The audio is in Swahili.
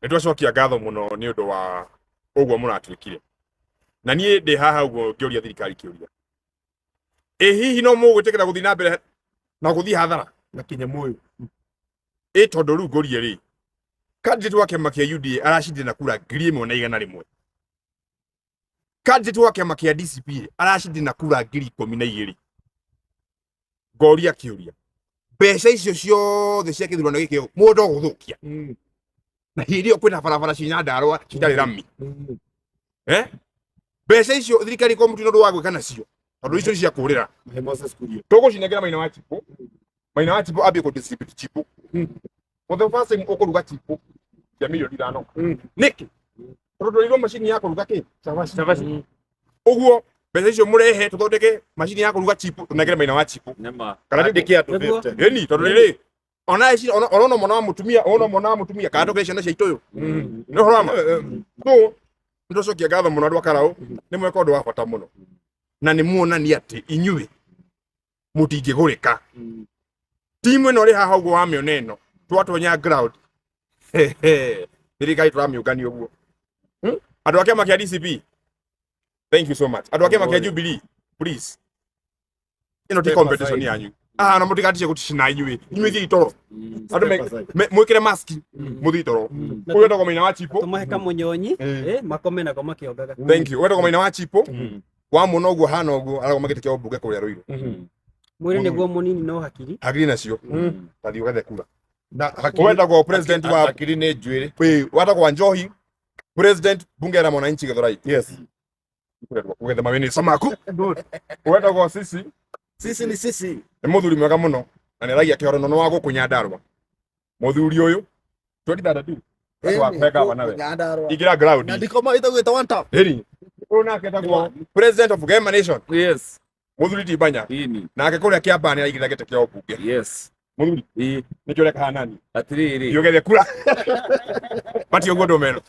Nitwacokia ngatho muno ni undu wa uguo muratwikire na nie ndi haha uguo ngioria thirikari kiuria hihi no mugwitikira guthi na mbere na guthi hathara na kinyamuyu tondu riu ngorie ri candidate wa kiama kia UDA arashindire na kura 1,100 candidate wa kiama kia DCP arashindire na kura 12,000 ngoria kiuria mbeca icio ciothe cia githurano giki mundu guthukia na hirio kwina barabara cinya Ndarwa citari rami mbeca icio thirikari ko mutino ndo wagwika nacio tondu icio cia kurira tugucinegera Maina wa Chipo abi ko distribute Chipo muthe fase ukuruga Chipo ya milioni 5 niki tondu ndo machine ya kuruga ki savasi uguo mbeca icio murehe tuthondeke machine ya kuruga Chipo tunegere Maina wa Chipo kana ndiki atu 50 eni tondu riri ona ici ona mwana wa mutumia kando ke ciana cia itoyo no horama so ndo cokia ngatho muno andu akarau ni mweka undu wa bata muno na ni muonani ati inyui mutingigurika timu ino ri haha uguo wa mioneno twatonya ground thirikari turamiungania uguo andu ake makia DCP thank you so much andu ake makia Jubilee please ino ti competition yanyu na mutigatice guticina inyui thi itoro andu mwikire mask muthi itoro uyo ndo Maina wa Chipo tumaheka munyonyi makome na koma kiongaga thank you wendo Maina wa Chipo wa muno guo hana uguo arago magitikia obunge kuria Ruiru mwiri niguo munini no hakiri nacio tathi ugathe kura na wenda go president wa hakiri ni njwiri wenda go Njohi president bunge la mwananchi Githurai yes ugethe mawini samaku wenda go sisi ni sisi ni muthuri mwega muno na ni ragia kihoro no wa gukunya Ndarwa muthuri uyu 2032 kwa pega wanawe igira ground na ndikoma itagwita one tap una ketagwo president of Game Nation yes muthuri Tibanya na akikuria kiambani aigira gete kia obunge yes muthuri nikio reka nani atiriri yogethe kura bati uguo ndomeno